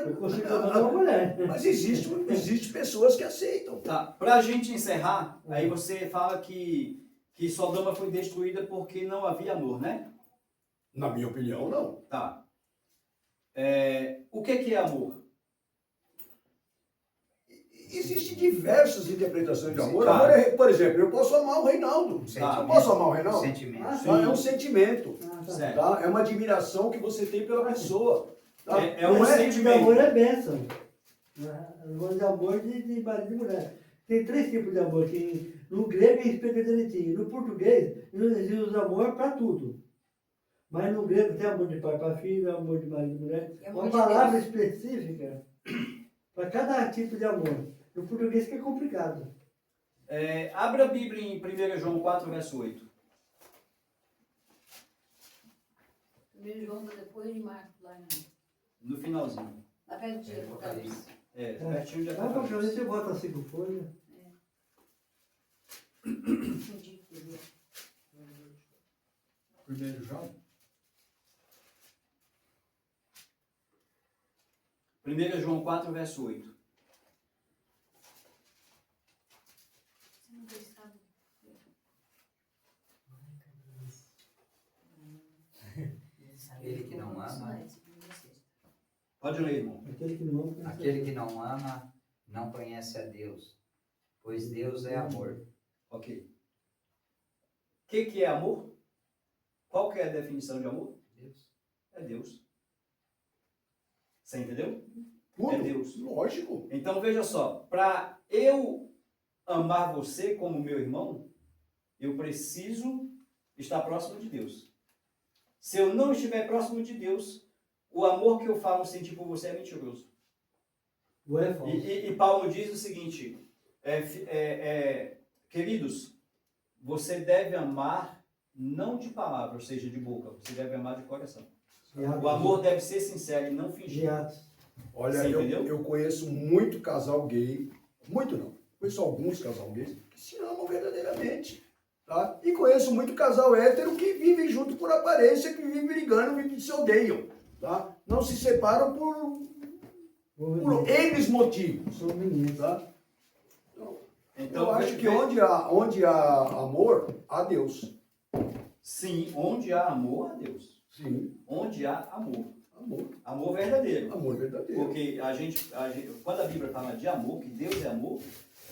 Eu consigo namorar uma mulher. Mas existe pessoas que aceitam. Tá. Pra gente encerrar, aí você fala que Sodoma foi destruída porque não havia amor, né? Na minha opinião, não. Tá. O que é amor? Existem diversas interpretações de amor. Tá. Amor por exemplo, eu posso amar o Reinaldo. Tá. Eu posso amar o Reinaldo? Sentimento. Tá? É um sentimento. Ah, tá. Certo. Tá? É uma admiração que você tem pela pessoa. Tá? É um Mas esse tipo de sentimento. amor é bênção. Agora de amor de marido e mulher. Tem três tipos de amor. Que no grego explica direitinho. No português, eles usam amor para tudo. Mas no grego tem amor de pai para filho, amor de marido e mulher. É amor Uma de palavra Deus. específica para cada tipo de amor. No português que é complicado. Abra a Bíblia em 1 João 4, verso 8. Primeiro João tá depois de Marcos, lá No finalzinho. na frente de Apocalipse. Pertinho de Ah, porque Apocalipse. você bota 5 folhas. Entendi, entendeu? Primeiro João? 1 João 4, verso 8. Você não pensava? Aquele que não ama. Pode ler, irmão. Aquele que não ama. Aquele que não ama não conhece a Deus, pois Deus é amor. Ok. O que é amor? Qual que é a definição de amor? Deus. É Deus. Você entendeu? Tudo. É Deus. Lógico. Então veja só, para eu amar você como meu irmão, eu preciso estar próximo de Deus. Se eu não estiver próximo de Deus, o amor que eu falo sentir por você é mentiroso. Ou é falso. E Paulo diz o seguinte, queridos, você deve amar não de palavra, ou seja, de boca, você deve amar de coração. O amor deve ser sincero e não de fingido. atos. Olha, Você entendeu? eu conheço muito casal gay, muito não, conheço alguns casal gays que se amam verdadeiramente, tá? E conheço muito casal hétero que vive junto por aparência, que vive brigando, que se odeiam, tá? Não se separam por N motivos, Sou menino. tá? Então, Eu acho que onde há amor, há Deus. Sim, onde há amor, há Deus. Sim, Onde há amor. amor. Amor verdadeiro. Amor verdadeiro. Porque quando a Bíblia fala de amor, que Deus é amor,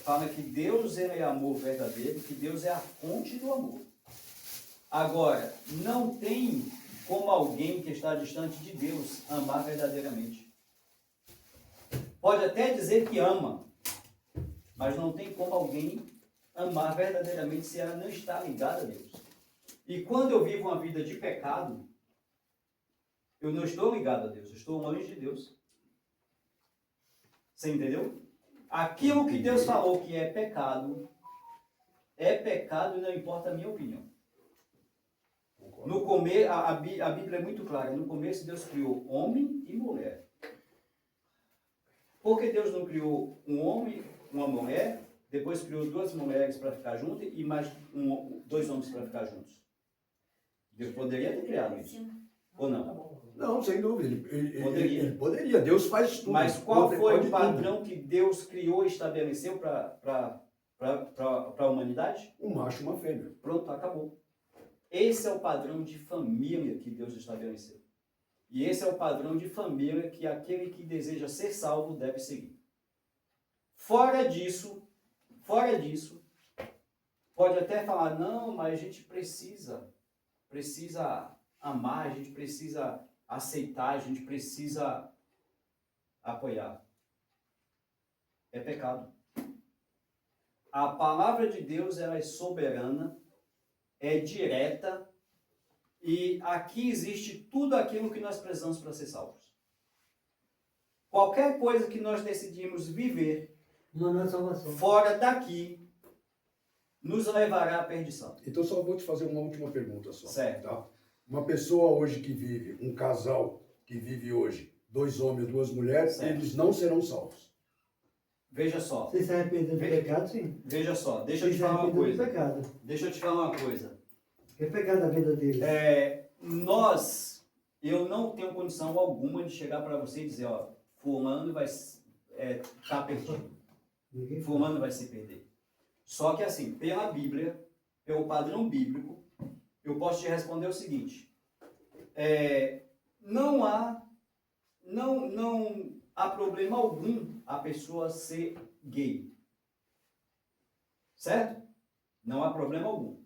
fala que Deus ele é amor verdadeiro, que Deus é a fonte do amor. Agora, não tem como alguém que está distante de Deus amar verdadeiramente. Pode até dizer que ama, mas não tem como alguém amar verdadeiramente se ela não está ligada a Deus. E quando eu vivo uma vida de pecado, eu não estou ligado a Deus, eu estou longe de Deus. Você entendeu? Aquilo que Deus falou que é pecado e não importa a minha opinião. No começo, a Bíblia é muito clara. No começo, Deus criou homem e mulher. Por que Deus não criou um homem, uma mulher, depois criou duas mulheres para ficar juntas e mais dois homens para ficar juntos? Deus poderia ter criado isso. Ou não? Não, sem dúvida. Poderia. Ele poderia. Deus faz tudo. Mas qual foi Pode o tudo. padrão que Deus criou e estabeleceu para a humanidade? Um macho e uma fêmea. Pronto, acabou. Esse é o padrão de família que Deus estabeleceu. E esse é o padrão de família que aquele que deseja ser salvo deve seguir. Fora disso, pode até falar, não, mas a gente precisa amar, a gente precisa aceitar, a gente precisa apoiar. É pecado. A palavra de Deus, ela é soberana, é direta, e aqui existe tudo aquilo que nós precisamos para ser salvos. Qualquer coisa que nós decidimos viver Não é salvação. fora daqui, nos levará à perdição. Então só vou te fazer uma última pergunta só. Certo. Tá? Uma pessoa hoje que vive, um casal que vive hoje, 2 homens e 2 mulheres, Certo. eles não serão salvos. Veja só, Se se arrepender do pecado, sim. veja só, deixa eu Se te se falar uma arrepender do coisa. pecado. Deixa eu te falar uma coisa. Que é pecado a vida dele. Eu não tenho condição alguma de chegar para você e dizer, ó, fulano vai tá perdido. Ninguém Fulano vai se perder. Só que assim, pela Bíblia, pelo padrão bíblico, eu posso te responder o seguinte. Não há problema algum a pessoa ser gay. Certo? Não há problema algum.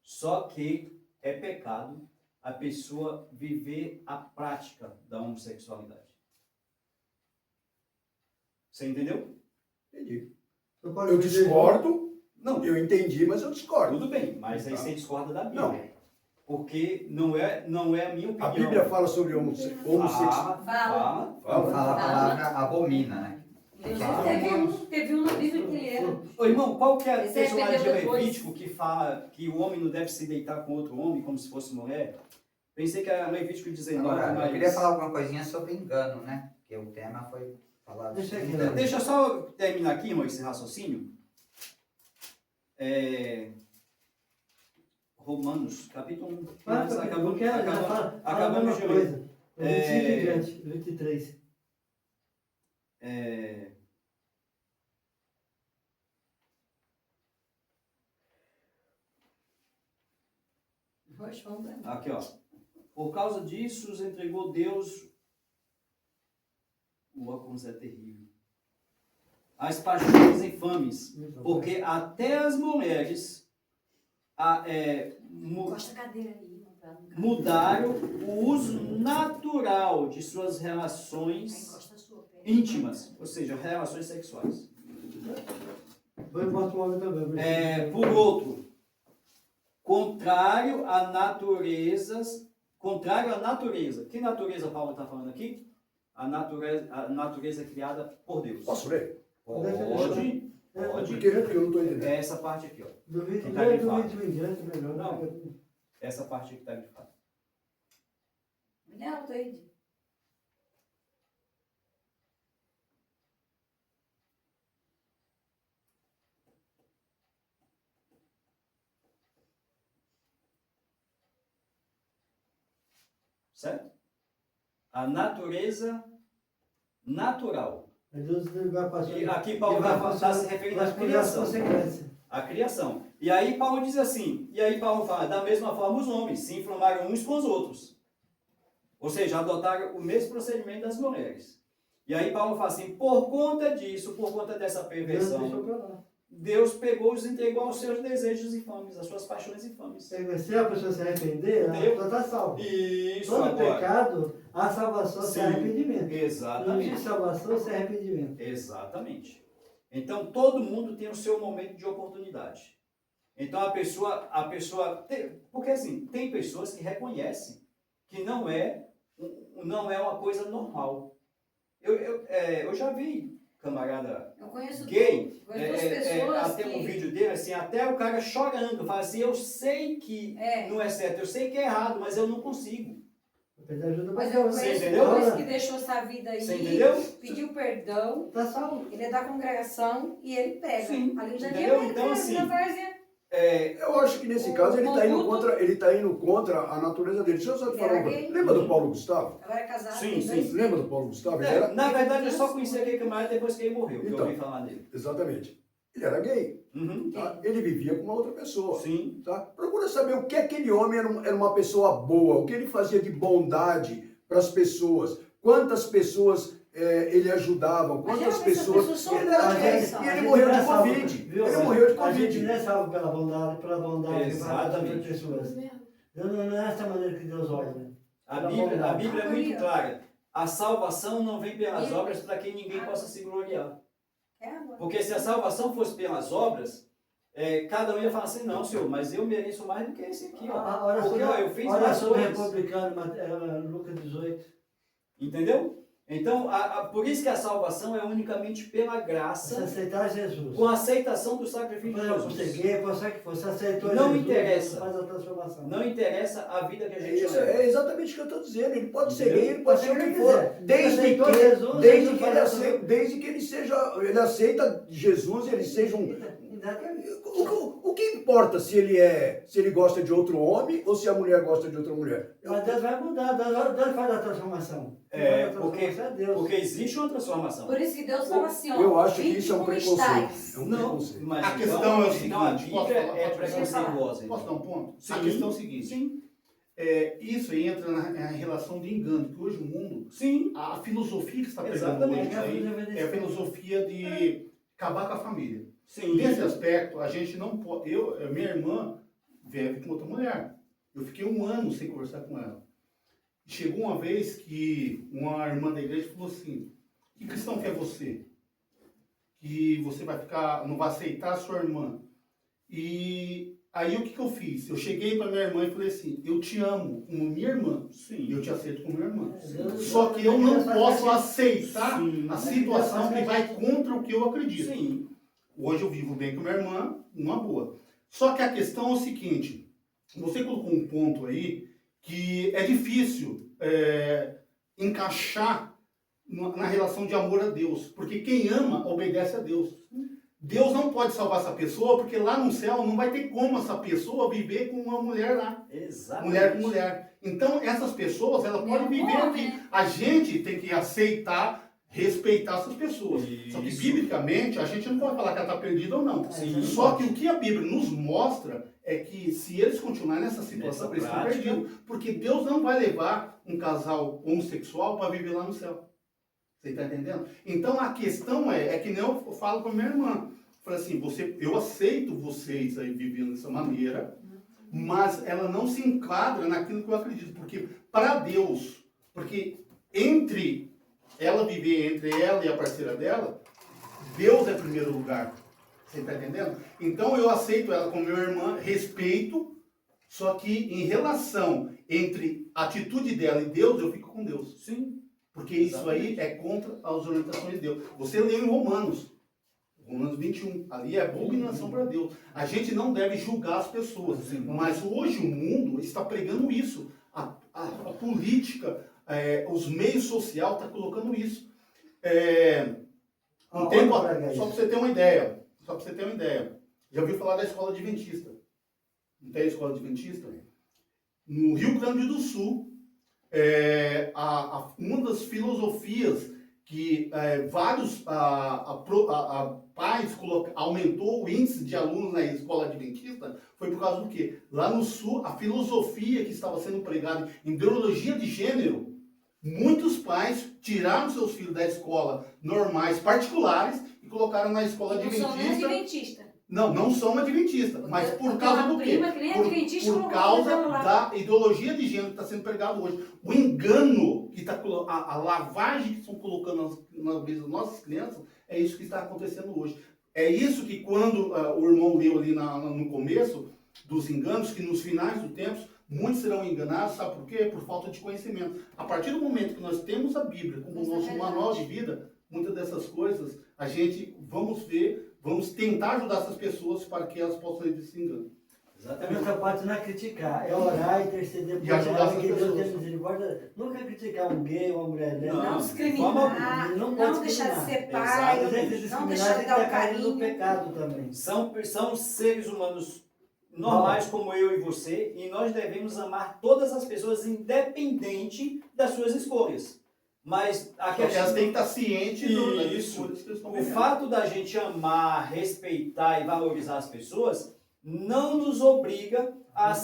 Só que é pecado a pessoa viver a prática da homossexualidade. Você entendeu? Entendi. Você pode Eu dizer- discordo, Não, eu entendi, mas eu discordo. tudo bem, mas aí Tá. você discorda da Bíblia. Não. Porque não é a minha opinião. A Bíblia fala sobre homossexual. Fala. Fala a palavra abomina, né? Teve um na Bíblia que ele era. Ô, irmão, qual que é a Esse texto lá de arrependeu depois. Levítico que fala que o homem não deve se deitar com outro homem como se fosse mulher? Pensei que era Levítico 19, Agora, mas... eu queria falar alguma coisinha sobre engano, né? Porque o tema foi falar Deixa sobre aqui, engano. Deixa eu só terminar aqui, irmão, esse raciocínio. Romanos, capítulo 1. Acabamos de Acabamos de ler. coisa. 25 em diante, 23. Poxa, vamos ver. Aqui, ó. Por causa disso, os entregou Deus. O óculos é terrível. As paixões infames. Porque até as mulheres Encosta a cadeira aí. pra não cair. mudaram o uso natural de suas Aí relações encosta a sua perna. íntimas, ou seja, relações sexuais. Depois mostra o homem também. Por outro, contrário à natureza. Que natureza Paulo está falando aqui? A natureza criada por Deus. Posso ler? Pode. Por que? Porque eu não estou entendendo. É essa parte aqui, ó. Do 20 Tá grifado. em diante, melhor. Não. Essa parte aqui está grifada. Bem alto aí. Di. Certo? A natureza natural. Deus vai passar. E aqui Paulo está se referindo à criação. A criação. E aí Paulo diz assim, Paulo fala, da mesma forma os homens se inflamaram uns com os outros. Ou seja, adotaram o mesmo procedimento das mulheres. E aí Paulo fala assim, por conta disso, por conta dessa perversão, Deus pegou e os entregou aos seus desejos infames, às suas paixões infames. Se a pessoa se arrepender, a pessoa está salva. Isso, Todo agora. pecado, a salvação Sim, é arrependimento. Não Exatamente. existe salvação sem arrependimento. Exatamente. Então, todo mundo tem o seu momento de oportunidade. Então, porque assim, tem pessoas que reconhecem que não é uma coisa normal. Eu já vi camarada Eu conheço gay, duas pessoas até um que... vídeo dele, assim, assim, até o cara chorando, fala assim, eu sei que não é certo, eu sei que é errado, mas eu não consigo. Pedir ajuda pra Mas eu Deus. Você conheço entendeu? dois que deixou essa vida aí, Você entendeu? pediu perdão, Tá salvo. ele é da congregação e ele prega. Sim, Ali já entendeu? tinha Então, assim, Eu acho que nesse caso ele está indo contra a natureza dele. Deixa eu só te Ele falar era uma coisa. gay. Lembra do Paulo Gustavo? agora é casado, Sim, tem sim. dois Lembra do Paulo Gustavo? Ele era... Na verdade, eu só conheci aquele camarada depois que ele morreu, que eu Então. ouvi falar dele. Exatamente. Ele era gay. Uhum. Tá? Ele vivia com uma outra pessoa. Sim. Tá? Procura saber o que aquele homem era uma pessoa boa, o que ele fazia de bondade para as pessoas, quantas pessoas ele ajudava, quantas pessoas... são Ele era boas, gay, são. e ele A morreu gente de não é salvo, Covid. viu? Ele morreu de A gente Covid. não é salvo pela bondade para outras Exatamente. pessoas. Não é essa maneira que Deus olha. Né? A Bíblia é muito clara. A salvação não vem pelas obras para que ninguém possa se gloriar. Porque se a salvação fosse pelas obras, cada um ia falar assim, não, Senhor, mas eu mereço mais do que esse aqui. Ó. Porque ó, eu fiz olha mais sobre coisas. republicano, Lucas 18. Entendeu? Então, por isso que a salvação é unicamente pela Se graça, aceitar Jesus. com a aceitação do sacrifício Por de exemplo, você Jesus. gay, você que você aceitou Não Jesus, interessa. faz a transformação. Não interessa a vida que a gente Isso leva. é exatamente o que eu estou dizendo. Ele pode ser Entendeu? gay, ele pode ser o que for. Aceitou Jesus, Desde que Jesus desde que ele aceita Jesus, ele seja um... Exatamente. O que importa se ele gosta de outro homem ou se a mulher gosta de outra mulher? Mas Deus vai mudar, Deus faz a transformação. Porque existe uma transformação. Por isso que Deus fala assim, ó. Eu acho que "Vinde isso é um como preconceito. estáis". É um Não, preconceito. mas A questão é o seguinte, então a posso Bíblia falar? é Pode preconceituosa. Posso dar um ponto? Sim. A questão é o seguinte. Sim. Isso aí entra na relação de engano, que hoje o mundo, Sim. a filosofia que está pegando Exatamente. hoje aí, é a filosofia de acabar com a família. Sim. Nesse aspecto, a gente não pode... Minha irmã vive com outra mulher. Eu fiquei 1 ano sem conversar com ela. Chegou uma vez que uma irmã da igreja falou assim, que cristão que é você? Que você vai ficar, não vai aceitar a sua irmã. E aí o que eu fiz? Eu cheguei para minha irmã e falei assim, eu te amo como minha irmã. Sim. E eu te aceito como minha irmã. Sim. Só que eu não posso aceitar Sim. a situação que vai contra o que eu acredito. Sim. Hoje eu vivo bem com minha irmã, numa boa. Só que a questão é o seguinte, você colocou um ponto aí que é difícil encaixar na relação de amor a Deus. Porque quem ama, obedece a Deus. Deus não pode salvar essa pessoa, porque lá no céu não vai ter como essa pessoa viver com uma mulher lá. Exatamente. Mulher com mulher. Então, essas pessoas, elas podem viver aqui. A gente tem que aceitar, respeitar essas pessoas. Só que, Isso. biblicamente, a gente não pode falar que ela está perdida ou não. Sim. Só que o que a Bíblia nos mostra é que se eles continuarem nessa situação, Nessa eles estão prática. perdidos. Porque Deus não vai levar um casal homossexual para viver lá no céu. Você está entendendo? Então, a questão é que nem eu falo com a minha irmã. Eu falei assim, eu aceito vocês aí vivendo dessa maneira, mas ela não se enquadra naquilo que eu acredito. Porque para Deus, porque entre ela viver entre ela e a parceira dela, Deus é primeiro lugar. Você está entendendo? Então eu aceito ela como minha irmã, respeito, só que em relação entre a atitude dela e Deus, eu fico com Deus. Sim. Porque isso aí é contra as orientações de Deus. Você leu em Romanos 21, ali é abominação para Deus. A gente não deve julgar as pessoas, mas hoje o mundo está pregando isso. A política, os meios sociais estão colocando isso. Só para você ter uma ideia. Já ouviu falar da escola adventista? Não tem escola adventista? No Rio Grande do Sul, uma das filosofias que vários pais aumentou o índice de alunos na escola adventista foi por causa do quê? Lá no Sul, a filosofia que estava sendo pregada em ideologia de gênero, muitos pais tiraram seus filhos da escola normais, particulares, e colocaram na escola adventista. Não são adventistas, mas por causa do quê? Por causa da ideologia de gênero que está sendo pregada hoje. O engano, a lavagem que estão colocando na vida das nossas crianças, é isso que está acontecendo hoje. É isso que quando o irmão leu ali no começo dos enganos, que nos finais do tempo, muitos serão enganados, sabe por quê? Por falta de conhecimento. A partir do momento que nós temos a Bíblia como nosso manual de vida, muitas dessas coisas, a gente vamos ver vamos tentar ajudar essas pessoas para que elas possam sair desse engano. A Exatamente. nossa parte não é criticar, é orar e interceder por E ajudar ela, essas que Deus pessoas. tenha misericórdia. Nunca criticar um gay, uma mulher lésbica. Não Não, discriminar, não não, pode deixar de discriminar. ser pai, Exatamente. não deixar de dar o caindo no carinho. pecado também. São seres humanos normais como eu e você, e nós devemos amar todas as pessoas independente das suas escolhas. Mas a Só que elas questão, têm que estar cientes das Isso. escolhas que eles estão o vivendo. fato da gente amar, respeitar e valorizar as pessoas não nos obriga a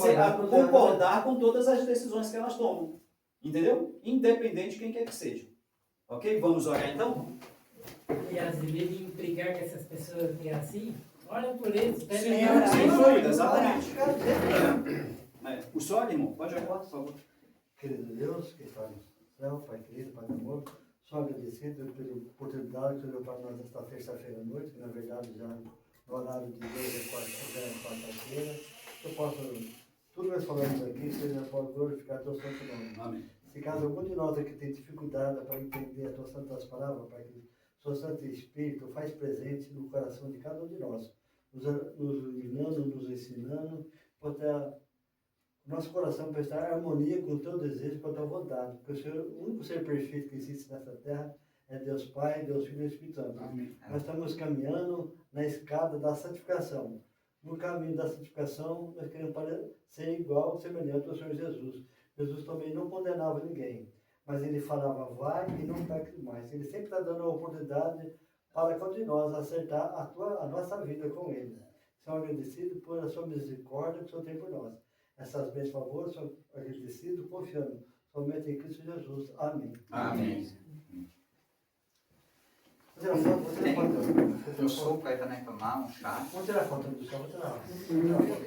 concordar com todas as decisões que elas tomam. Entendeu? Independente de quem quer que seja. Ok? Vamos orar então? E às vezes de implicar com essas pessoas que é assim, olha por eles, pede Sim, orar. sem dúvida, exatamente. Exatamente. O senhor, irmão, pode orar, por favor. Querido Deus, que está no céu, Pai querido, Pai do amor, só agradecido pela oportunidade que você deu para nós esta terça-feira à noite, que na verdade já no horário de Deus é quarta-feira. Eu posso, tudo que nós falamos aqui, seja pode glorificar teu santo nome. Amém. Se caso algum de nós aqui tem dificuldade para entender as tuas santas palavras, Pai, que o seu Santo Espírito faz presente no coração de cada um de nós, nos iluminando, nos ensinando, para ter nosso coração para estar em harmonia com o teu desejo, com a tua vontade. Porque o Senhor, o único ser perfeito que existe nessa terra é Deus Pai, Deus Filho e Espírito Santo. Amém. Nós estamos caminhando na escada da santificação. No caminho da santificação, nós queremos ser igual, semelhante ao Senhor Jesus. Jesus também não condenava ninguém, mas ele falava, vai e não peque mais. Ele sempre está dando a oportunidade para cada um de nós acertar a nossa vida com ele. São agradecidos por a sua misericórdia que o Senhor tem por nós. Essas bênçãos, por favor, são agradecidos, confiando somente em Cristo Jesus. Amém. Amém. Vou tirar foto, vou tirar foto. Um suco aí também tomar, um chá. Vamos tirar foto do chão, vou tirar.